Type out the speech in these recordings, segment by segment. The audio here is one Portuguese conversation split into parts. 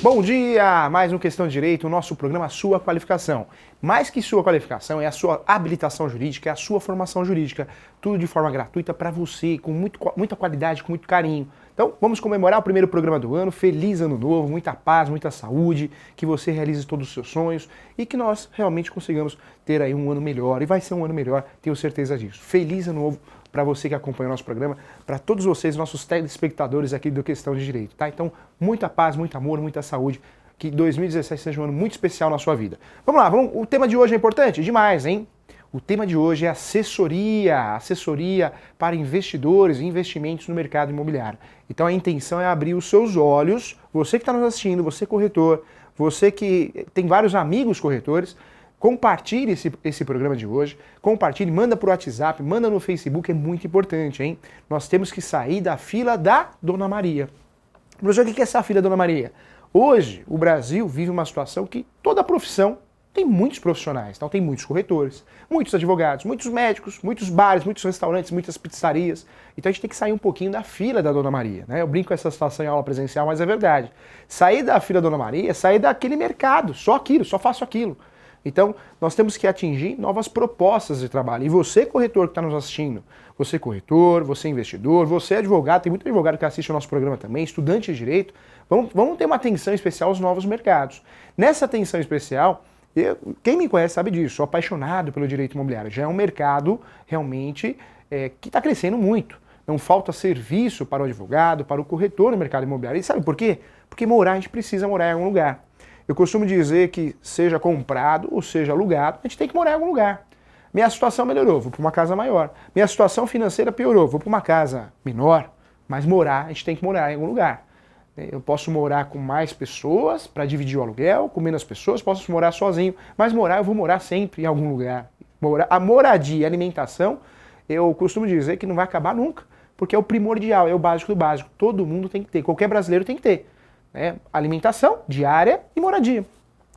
Bom dia! Mais um Questão de Direito, o nosso programa Sua Qualificação. Mais que sua qualificação, é a sua habilitação jurídica, é a sua formação jurídica. Tudo de forma gratuita para você, com muita qualidade, com muito carinho. Então, vamos comemorar o primeiro programa do ano. Feliz Ano Novo, muita paz, muita saúde, que você realize todos os seus sonhos e que nós realmente consigamos ter aí um ano melhor. E vai ser um ano melhor, tenho certeza disso. Feliz Ano Novo para você que acompanha o nosso programa, para todos vocês, nossos telespectadores aqui do Questão de Direito, tá? Então, muita paz, muito amor, muita saúde, que 2017 seja um ano muito especial na sua vida. Vamos lá, o tema de hoje é importante? Demais, hein? O tema de hoje é assessoria para investidores e investimentos no mercado imobiliário. Então a intenção é abrir os seus olhos, você que está nos assistindo, você corretor, você que tem vários amigos corretores, compartilhe esse programa de hoje, compartilhe, manda por WhatsApp, manda no Facebook, é muito importante, hein? Nós temos que sair da fila da Dona Maria. Professor, o que é essa fila da Dona Maria? Hoje, o Brasil vive uma situação que toda profissão tem muitos profissionais, então tem muitos corretores, muitos advogados, muitos médicos, muitos bares, muitos restaurantes, muitas pizzarias. Então a gente tem que sair um pouquinho da fila da Dona Maria, né? Eu brinco com essa situação em aula presencial, mas é verdade. Sair da fila da Dona Maria, sair daquele mercado, só aquilo, só faço aquilo. Então, nós temos que atingir novas propostas de trabalho. E você, corretor que está nos assistindo, você corretor, você investidor, você advogado, tem muito advogado que assiste o nosso programa também, estudante de direito, vamos ter uma atenção especial aos novos mercados. Nessa atenção especial, quem me conhece sabe disso, sou apaixonado pelo direito imobiliário. Já é um mercado realmente que está crescendo muito. Não falta serviço para o advogado, para o corretor no mercado imobiliário. E sabe por quê? Porque a gente precisa morar em algum lugar. Eu costumo dizer que seja comprado ou seja alugado, a gente tem que morar em algum lugar. Minha situação melhorou, vou para uma casa maior. Minha situação financeira piorou, vou para uma casa menor, mas a gente tem que morar em algum lugar. Eu posso morar com mais pessoas para dividir o aluguel, com menos pessoas, posso morar sozinho, mas eu vou morar sempre em algum lugar. A moradia e a alimentação, eu costumo dizer que não vai acabar nunca, porque é o primordial, é o básico do básico. Todo mundo tem que ter, qualquer brasileiro tem que ter. Alimentação, diária e moradia.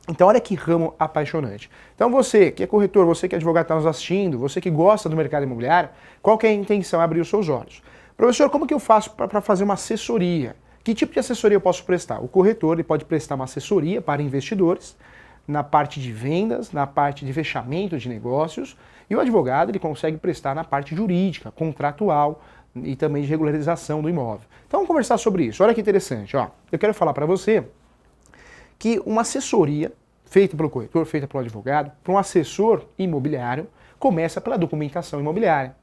Então olha que ramo apaixonante. Então você que é corretor, você que é advogado está nos assistindo, você que gosta do mercado imobiliário, qual que é a intenção? Abrir os seus olhos. Professor, como que eu faço para fazer uma assessoria? Que tipo de assessoria eu posso prestar? O corretor ele pode prestar uma assessoria para investidores, na parte de vendas, na parte de fechamento de negócios, e o advogado ele consegue prestar na parte jurídica, contratual, e também de regularização do imóvel. Então vamos conversar sobre isso. Olha que interessante, ó. Eu quero falar para você que uma assessoria feita pelo corretor, feita pelo advogado, para um assessor imobiliário, começa pela documentação imobiliária.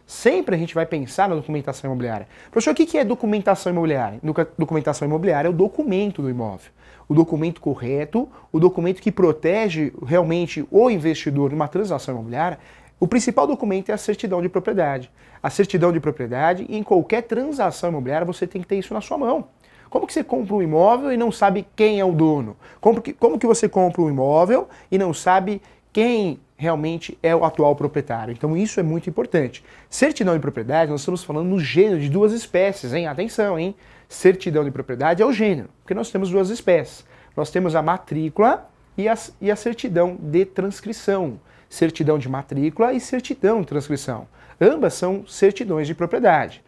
Sempre a gente vai pensar na documentação imobiliária. Professor, o que é documentação imobiliária? Documentação imobiliária é o documento do imóvel. O documento correto, o documento que protege realmente o investidor numa transação imobiliária. O principal documento é a certidão de propriedade. A certidão de propriedade, em qualquer transação imobiliária, você tem que ter isso na sua mão. Como que você compra um imóvel e não sabe quem é o dono? Como que você compra um imóvel e não sabe quem realmente é o atual proprietário? Então isso é muito importante. Certidão de propriedade, nós estamos falando no gênero de duas espécies, hein? Atenção, hein? Certidão de propriedade é o gênero, porque nós temos duas espécies. Nós temos a matrícula e a certidão de transcrição. Certidão de matrícula e certidão de transcrição. Ambas são certidões de propriedade.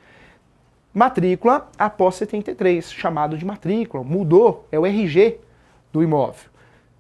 Matrícula após 73, chamado de matrícula, mudou, é o RG do imóvel.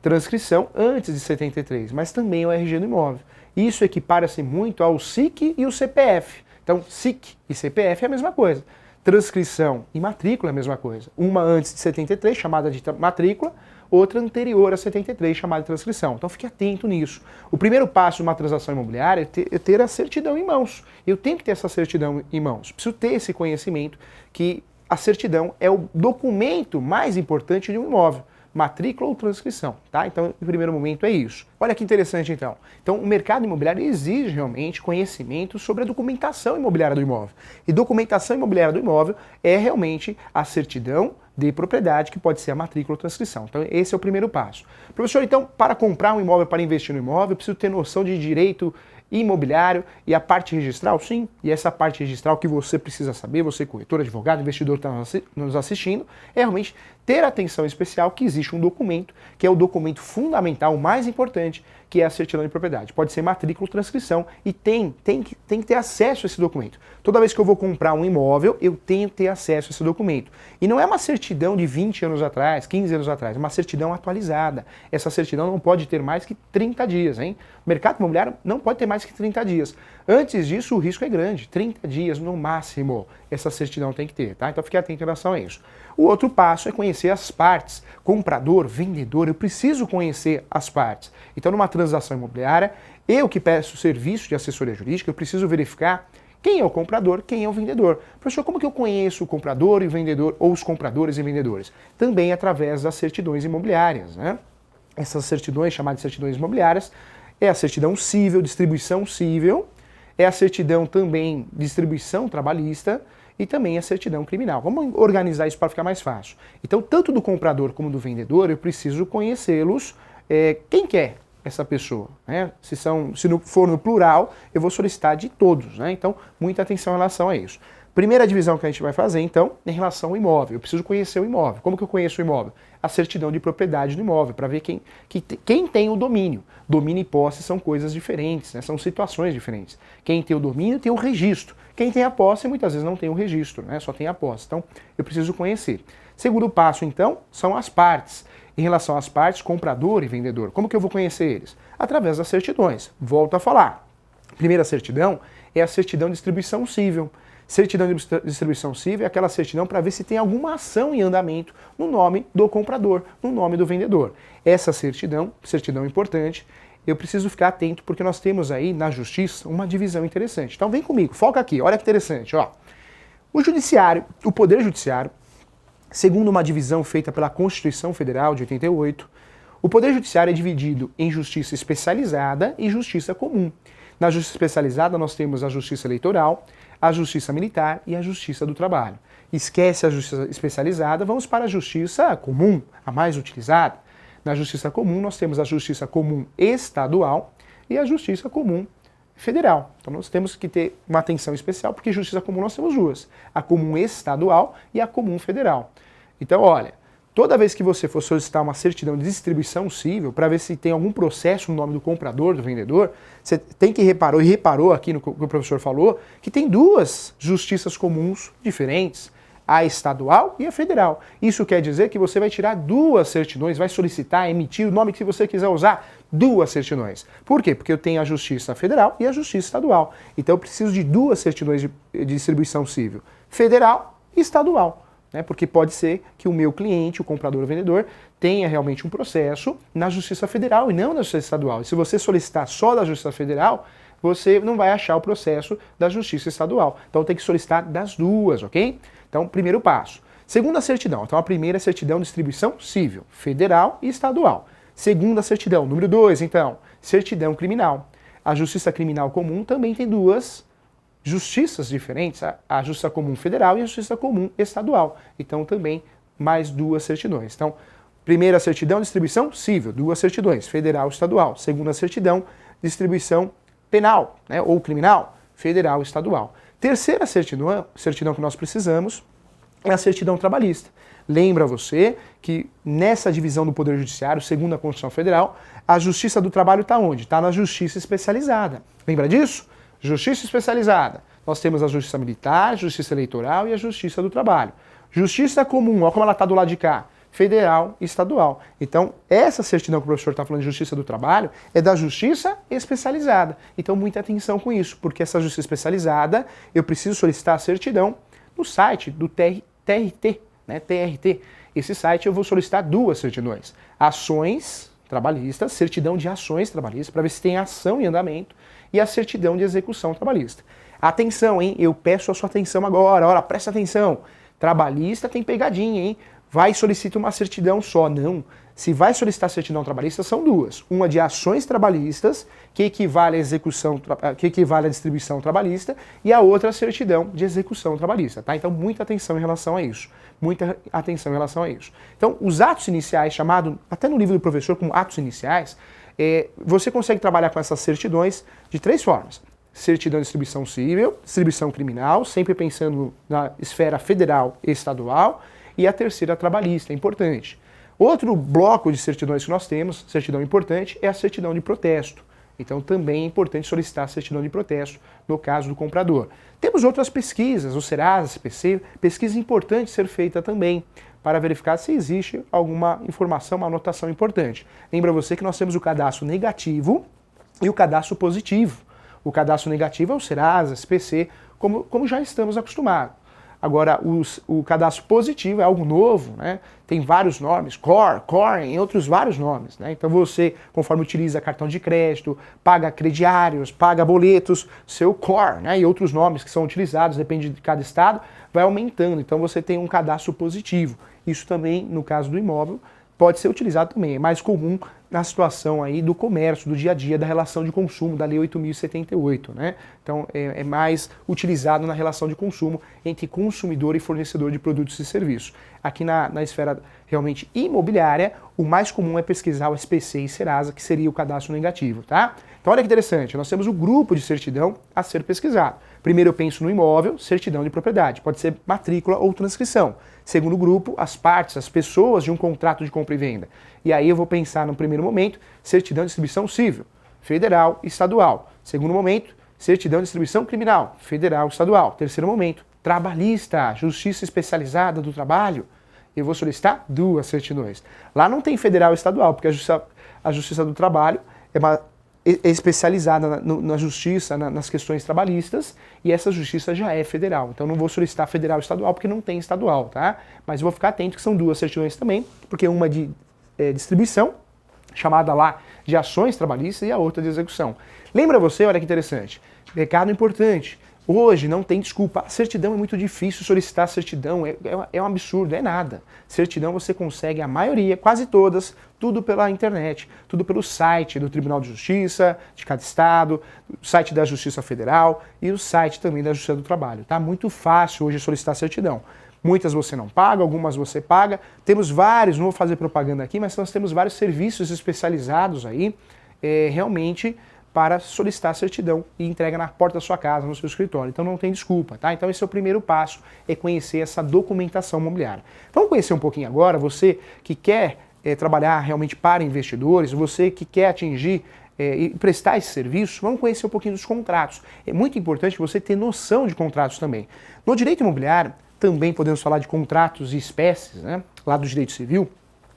Transcrição antes de 73, mas também é o RG do imóvel. Isso equipara-se muito ao SIC e o CPF. Então, SIC e CPF é a mesma coisa. Transcrição e matrícula é a mesma coisa. Uma antes de 73, chamada de matrícula, outra anterior a 73, chamada de transcrição. Então fique atento nisso. O primeiro passo de uma transação imobiliária é ter a certidão em mãos. Eu tenho que ter essa certidão em mãos. Preciso ter esse conhecimento que a certidão é o documento mais importante de um imóvel. Matrícula ou transcrição, tá? Então, no primeiro momento é isso. Olha que interessante, então. Então, o mercado imobiliário exige realmente conhecimento sobre a documentação imobiliária do imóvel. E documentação imobiliária do imóvel é realmente a certidão de propriedade, que pode ser a matrícula ou transcrição. Então, esse é o primeiro passo. Professor, então, para comprar um imóvel, para investir no imóvel, eu preciso ter noção de direito imobiliário e a parte registral? Sim, e essa parte registral que você precisa saber, você corretor, advogado, investidor que está nos assistindo, é realmente ter atenção especial que existe um documento, que é o documento fundamental, o mais importante, que é a certidão de propriedade. Pode ser matrícula ou transcrição e tem que ter acesso a esse documento. Toda vez que eu vou comprar um imóvel, eu tenho que ter acesso a esse documento. E não é uma certidão de 20 anos atrás, 15 anos atrás, é uma certidão atualizada. Essa certidão não pode ter mais que 30 dias, hein? O mercado imobiliário não pode ter mais que 30 dias. Antes disso, o risco é grande, 30 dias no máximo. Essa certidão tem que ter, tá? Então fique atento em relação a isso. O outro passo é conhecer as partes. Comprador, vendedor, eu preciso conhecer as partes. Então, numa transação imobiliária, eu que peço serviço de assessoria jurídica, eu preciso verificar quem é o comprador, quem é o vendedor. Professor, como que eu conheço o comprador e o vendedor, ou os compradores e vendedores? Também através das certidões imobiliárias, né? Essas certidões, chamadas de certidões imobiliárias, é a certidão civil, distribuição civil, é a certidão também de distribuição trabalhista, e também a certidão criminal. Vamos organizar isso para ficar mais fácil. Então, tanto do comprador como do vendedor, eu preciso conhecê-los, quem que é essa pessoa, né? Se for no plural, eu vou solicitar de todos, né? Então, muita atenção em relação a isso. Primeira divisão que a gente vai fazer, então, em relação ao imóvel. Eu preciso conhecer o imóvel. Como que eu conheço o imóvel? A certidão de propriedade do imóvel, para ver quem tem o domínio. Domínio e posse são coisas diferentes, né? São situações diferentes. Quem tem o domínio tem o registro. Quem tem a posse muitas vezes não tem o registro, né? Só tem a posse. Então, eu preciso conhecer. Segundo passo, então, são as partes. Em relação às partes, comprador e vendedor. Como que eu vou conhecer eles? Através das certidões. Volto a falar. Primeira certidão é a certidão de distribuição civil. Certidão de distribuição civil é aquela certidão para ver se tem alguma ação em andamento no nome do comprador, no nome do vendedor. Essa certidão importante, eu preciso ficar atento porque nós temos aí na justiça uma divisão interessante. Então vem comigo, foca aqui, olha que interessante. Ó. O judiciário, o poder judiciário, segundo uma divisão feita pela Constituição Federal de 88, o poder judiciário é dividido em justiça especializada e justiça comum. Na justiça especializada nós temos a justiça eleitoral, a justiça militar e a justiça do trabalho. Esquece a justiça especializada, vamos para a justiça comum, a mais utilizada. Na justiça comum nós temos a justiça comum estadual e a justiça comum federal. Então nós temos que ter uma atenção especial porque justiça comum nós temos duas, a comum estadual e a comum federal. Então olha, toda vez que você for solicitar uma certidão de distribuição civil para ver se tem algum processo no nome do comprador, do vendedor, você tem que reparou aqui no que o professor falou, que tem duas justiças comuns diferentes, a estadual e a federal. Isso quer dizer que você vai tirar duas certidões, vai solicitar, emitir o nome que você quiser usar, duas certidões. Por quê? Porque eu tenho a justiça federal e a justiça estadual. Então eu preciso de duas certidões de distribuição civil, federal e estadual. Porque pode ser que o meu cliente, o comprador ou vendedor, tenha realmente um processo na Justiça Federal e não na Justiça Estadual. E se você solicitar só da Justiça Federal, você não vai achar o processo da Justiça Estadual. Então tem que solicitar das duas, ok? Então, primeiro passo. Segunda certidão. Então a primeira é a certidão de distribuição civil, federal e estadual. Segunda certidão. Número 2, então, certidão criminal. A Justiça Criminal Comum também tem duas justiças diferentes, a Justiça Comum Federal e a Justiça Comum Estadual. Então também mais duas certidões. Então, primeira certidão, distribuição civil, duas certidões, federal e estadual. Segunda certidão, distribuição penal, né, ou criminal, federal e estadual. Terceira certidão que nós precisamos é a certidão trabalhista. Lembra você que nessa divisão do Poder Judiciário, segundo a Constituição Federal, a Justiça do Trabalho está onde? Está na Justiça Especializada. Lembra disso? Justiça especializada. Nós temos a Justiça Militar, a Justiça Eleitoral e a Justiça do Trabalho. Justiça comum, olha como ela está do lado de cá, federal e estadual. Então, essa certidão que o professor está falando de Justiça do Trabalho é da Justiça Especializada. Então, muita atenção com isso, porque essa Justiça Especializada, eu preciso solicitar a certidão no site do TRT, né, TRT. Esse site eu vou solicitar duas certidões. Ações trabalhistas, certidão de ações trabalhistas, para ver se tem ação em andamento, e a certidão de execução trabalhista. Atenção, hein? Eu peço a sua atenção agora. Olha, presta atenção. Trabalhista tem pegadinha, hein? Vai solicitar uma certidão só. Não. Se vai solicitar certidão trabalhista, são duas. Uma de ações trabalhistas, que equivale à execução, que equivale à distribuição trabalhista, e a outra certidão de execução trabalhista, tá? Então, muita atenção em relação a isso. Muita atenção em relação a isso. Então, os atos iniciais, chamado até no livro do professor como atos iniciais, você consegue trabalhar com essas certidões de três formas. Certidão de distribuição civil, distribuição criminal, sempre pensando na esfera federal e estadual, E a terceira, a trabalhista, é importante. Outro bloco de certidões que nós temos, certidão importante, é a certidão de protesto. Então também é importante solicitar a certidão de protesto no caso do comprador. Temos outras pesquisas, o Serasa, SPC, pesquisa importante ser feita também, para verificar se existe alguma informação, uma anotação importante. Lembra você que nós temos o cadastro negativo e o cadastro positivo. O cadastro negativo é o Serasa, SPC, como já estamos acostumados. Agora, o cadastro positivo é algo novo, né? Tem vários nomes, Core, e outros vários nomes, né? Então você, conforme utiliza cartão de crédito, paga crediários, paga boletos, seu Core, né? E outros nomes que são utilizados, depende de cada estado, vai aumentando. Então você tem um cadastro positivo. Isso também, no caso do imóvel, pode ser utilizado também. É mais comum na situação aí do comércio, do dia a dia, da relação de consumo, da Lei 8.078, né? Então é mais utilizado na relação de consumo entre consumidor e fornecedor de produtos e serviços. Aqui na esfera realmente imobiliária, o mais comum é pesquisar o SPC e Serasa, que seria o cadastro negativo, tá? Então olha que interessante, nós temos o grupo de certidão a ser pesquisado. Primeiro eu penso no imóvel, certidão de propriedade, pode ser matrícula ou transcrição. Segundo grupo, as partes, as pessoas de um contrato de compra e venda. E aí eu vou pensar no primeiro momento, certidão de distribuição civil, federal e estadual. Segundo momento, certidão de distribuição criminal, federal e estadual. Terceiro momento, trabalhista, justiça especializada do trabalho. Eu vou solicitar 2 certidões. Lá não tem federal e estadual, porque a justiça do trabalho é especializada na justiça, nas questões trabalhistas, e essa justiça já é federal. Então não vou solicitar federal e estadual, porque não tem estadual, tá? Mas eu vou ficar atento que são 2 certidões também, porque uma de distribuição, chamada lá de ações trabalhistas, e a outra de execução. Lembra você, olha que interessante, recado importante, hoje não tem desculpa, a certidão é muito difícil, solicitar certidão é um absurdo, é nada. Certidão você consegue, a maioria, quase todas, tudo pela internet, tudo pelo site do Tribunal de Justiça, de cada estado, o site da Justiça Federal e o site também da Justiça do Trabalho. Tá muito fácil hoje solicitar certidão. Muitas você não paga, algumas você paga. Temos vários, não vou fazer propaganda aqui, mas nós temos vários serviços especializados aí, realmente, para solicitar certidão e entrega na porta da sua casa, no seu escritório. Então não tem desculpa, tá? Então esse é o primeiro passo, é conhecer essa documentação imobiliária. Vamos conhecer um pouquinho agora, você que quer trabalhar realmente para investidores, você que quer atingir e prestar esse serviço, vamos conhecer um pouquinho dos contratos. É muito importante você ter noção de contratos também. No direito imobiliário, também podemos falar de contratos e espécies, né? Lá do direito civil.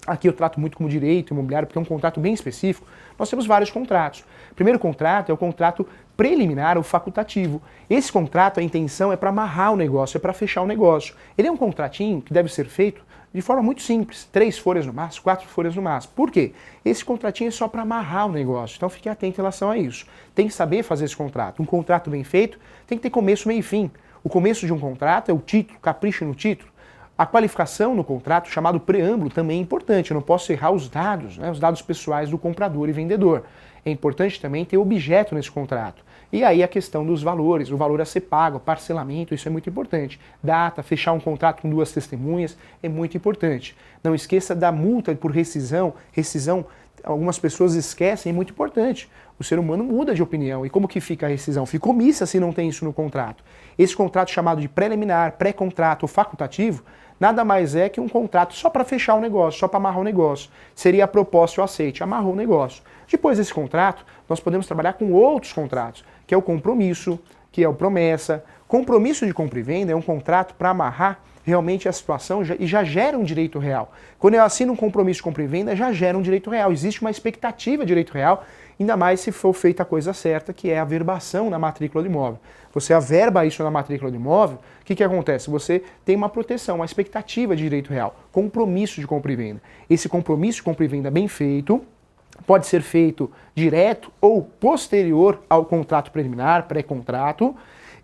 Aqui eu trato muito como direito imobiliário, porque é um contrato bem específico. Nós temos vários contratos. O primeiro contrato é o contrato preliminar ou facultativo. Esse contrato, a intenção é para amarrar o negócio, é para fechar o negócio. Ele é um contratinho que deve ser feito de forma muito simples, 3 folhas no máximo, 4 folhas no máximo. Por quê? Esse contratinho é só para amarrar o negócio, então fique atento em relação a isso. Tem que saber fazer esse contrato. Um contrato bem feito tem que ter começo, meio e fim. O começo de um contrato é o título, capricho no título. A qualificação no contrato, chamado preâmbulo, também é importante. Eu não posso errar os dados, né, os dados pessoais do comprador e vendedor. É importante também ter objeto nesse contrato. E aí a questão dos valores, o valor a ser pago, parcelamento, isso é muito importante. Data, fechar um contrato com 2 testemunhas é muito importante. Não esqueça da multa por rescisão. Rescisão, algumas pessoas esquecem, é muito importante. O ser humano muda de opinião. E como que fica a rescisão? Fica omissa se não tem isso no contrato. Esse contrato chamado de preliminar, pré-contrato ou facultativo, nada mais é que um contrato só para fechar o negócio, só para amarrar o negócio. Seria a proposta e o aceite, amarrou o negócio. Depois desse contrato, nós podemos trabalhar com outros contratos, que é o compromisso, que é o promessa. Compromisso de compra e venda é um contrato para amarrar realmente a situação e já gera um direito real. Quando eu assino um compromisso de compra e venda, já gera um direito real. Existe uma expectativa de direito real, ainda mais se for feita a coisa certa, que é a verbação na matrícula do imóvel. Você averba isso na matrícula do imóvel, o que acontece? Você tem uma proteção, uma expectativa de direito real, compromisso de compra e venda. Esse compromisso de compra e venda bem feito pode ser feito direto ou posterior ao contrato preliminar, pré-contrato.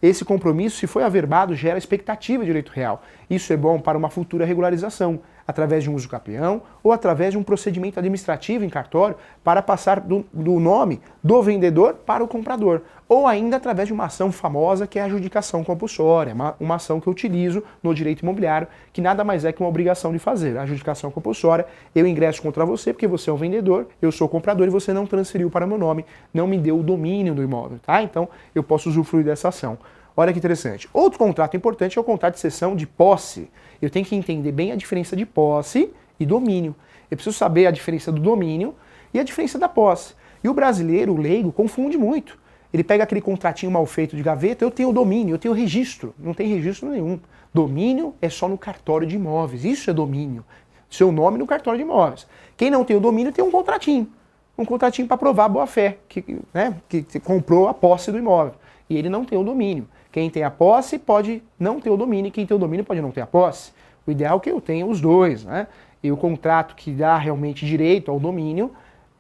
Esse compromisso, se foi averbado, gera expectativa de direito real. Isso é bom para uma futura regularização, através de um uso capião ou através de um procedimento administrativo em cartório para passar do nome do vendedor para o comprador. Ou ainda através de uma ação famosa que é a adjudicação compulsória, uma ação que eu utilizo no direito imobiliário, que nada mais é que uma obrigação de fazer. A adjudicação compulsória, eu ingresso contra você porque você é o vendedor, eu sou o comprador e você não transferiu para meu nome, não me deu o domínio do imóvel, tá? Então eu posso usufruir dessa ação. Olha que interessante. Outro contrato importante é o contrato de cessão de posse. Eu tenho que entender bem a diferença de posse e domínio. Eu preciso saber a diferença do domínio e a diferença da posse. E o brasileiro, o leigo, confunde muito. Ele pega aquele contratinho mal feito de gaveta, eu tenho domínio, eu tenho registro. Não tem registro nenhum. Domínio é só no cartório de imóveis. Isso é domínio. Seu nome no cartório de imóveis. Quem não tem o domínio tem um contratinho. Um contratinho para provar a boa-fé, que comprou a posse do imóvel. E ele não tem o domínio. Quem tem a posse pode não ter o domínio, e quem tem o domínio pode não ter a posse. O ideal é que eu tenha os dois, né? E o contrato que dá realmente direito ao domínio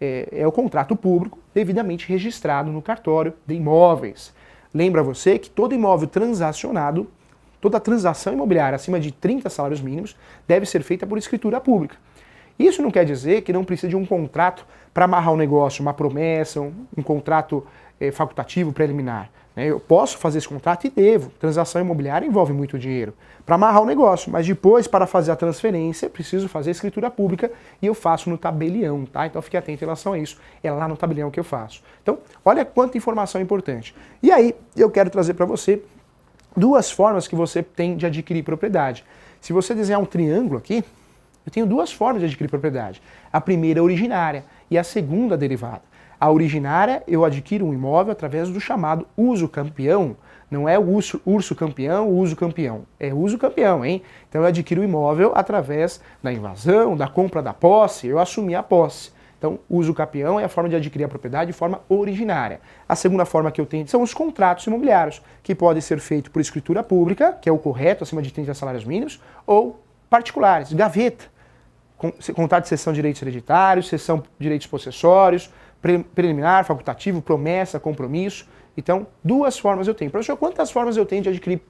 é o contrato público devidamente registrado no cartório de imóveis. Lembra você que todo imóvel transacionado, toda transação imobiliária acima de 30 salários mínimos deve ser feita por escritura pública. Isso não quer dizer que não precisa de um contrato para amarrar o negócio, uma promessa, um contrato facultativo preliminar. Eu posso fazer esse contrato e devo. Transação imobiliária envolve muito dinheiro para amarrar o negócio, mas depois, para fazer a transferência, preciso fazer a escritura pública e eu faço no tabelião, tá? Então fique atento em relação a isso. É lá no tabelião que eu faço. Então, olha quanta informação importante. E aí, eu quero trazer para você duas formas que você tem de adquirir propriedade. Se você desenhar um triângulo aqui, eu tenho duas formas de adquirir propriedade. A primeira é originária e a segunda derivada. A originária, eu adquiro um imóvel através do chamado uso campeão. Não é o urso campeão, o uso campeão. É uso campeão, hein? Então eu adquiro o imóvel através da invasão, da compra da posse, eu assumi a posse. Então, uso campeão é a forma de adquirir a propriedade de forma originária. A segunda forma que eu tenho são os contratos imobiliários, que podem ser feitos por escritura pública, que é o correto, acima de 30 salários mínimos, ou particulares, gaveta. Contrato de cessão de direitos hereditários, cessão de direitos possessórios, preliminar, facultativo, promessa, compromisso. Então, duas formas eu tenho. Professor, quantas formas eu tenho de adquirir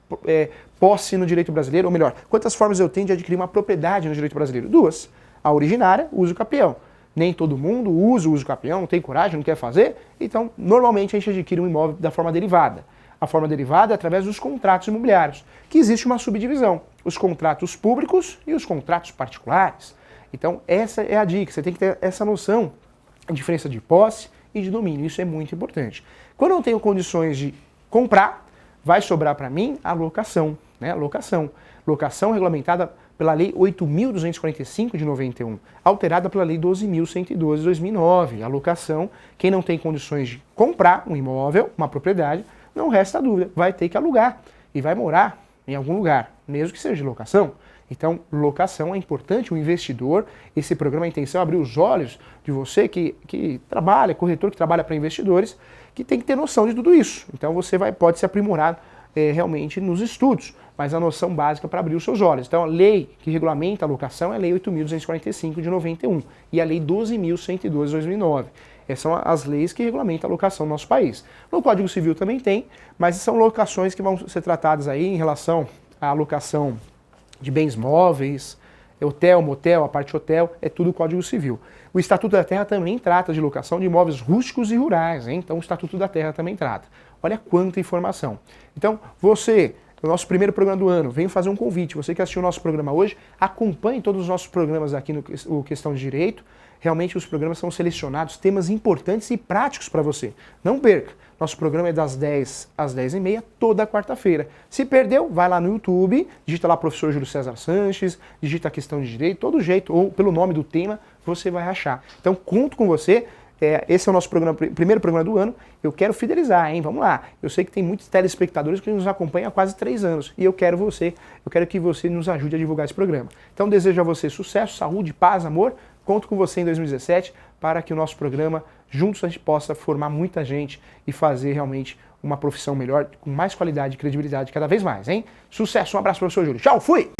posse no direito brasileiro? Ou melhor, quantas formas eu tenho de adquirir uma propriedade no direito brasileiro? Duas. A originária, uso campeão. Nem todo mundo usa o uso campeão, não tem coragem, não quer fazer. Então, normalmente a gente adquire um imóvel da forma derivada. A forma derivada é através dos contratos imobiliários, que existe uma subdivisão. Os contratos públicos e os contratos particulares. Então, essa é a dica. Você tem que ter essa noção, a diferença de posse e de domínio. Isso é muito importante. Quando eu tenho condições de comprar, vai sobrar para mim a locação. Né? Locação regulamentada pela Lei 8.245 de 91, alterada pela Lei 12.112 de 2009. A locação, quem não tem condições de comprar um imóvel, uma propriedade, não resta dúvida, vai ter que alugar e vai morar em algum lugar, mesmo que seja de locação. Então, locação é importante, o investidor, esse programa, a intenção é abrir os olhos de você que trabalha, corretor que trabalha para investidores, que tem que ter noção de tudo isso. Então, você pode se aprimorar realmente nos estudos, mas a noção básica para abrir os seus olhos. Então, a lei que regulamenta a locação é a Lei 8.245 de 91 e a Lei 12.112 de 2009. Essas são as leis que regulamentam a locação no nosso país. No Código Civil também tem, mas são locações que vão ser tratadas aí em relação à locação de bens móveis, hotel, motel, a parte hotel, é tudo Código Civil. O Estatuto da Terra também trata de locação de imóveis rústicos e rurais, hein? Então o Estatuto da Terra também trata. Olha quanta informação. Então você, no nosso primeiro programa do ano, venho fazer um convite. Você que assistiu o nosso programa hoje, acompanhe todos os nossos programas aqui no Questão de Direito. Realmente os programas são selecionados, temas importantes e práticos para você. Não perca. Nosso programa é das 10 às 10h30, toda quarta-feira. Se perdeu, vai lá no YouTube, digita lá Professor Júlio César Sanches, digita Questão de Direito, todo jeito, ou pelo nome do tema, você vai achar. Então, conto com você. Esse é o nosso primeiro programa do ano. Eu quero fidelizar, hein? Vamos lá. Eu sei que tem muitos telespectadores que nos acompanham há quase 3 anos. E eu quero que você nos ajude a divulgar esse programa. Então, desejo a você sucesso, saúde, paz, amor. Conto com você em 2017 para que o nosso programa, juntos a gente possa formar muita gente e fazer realmente uma profissão melhor, com mais qualidade e credibilidade cada vez mais, hein? Sucesso, um abraço, professor Júlio. Tchau, fui!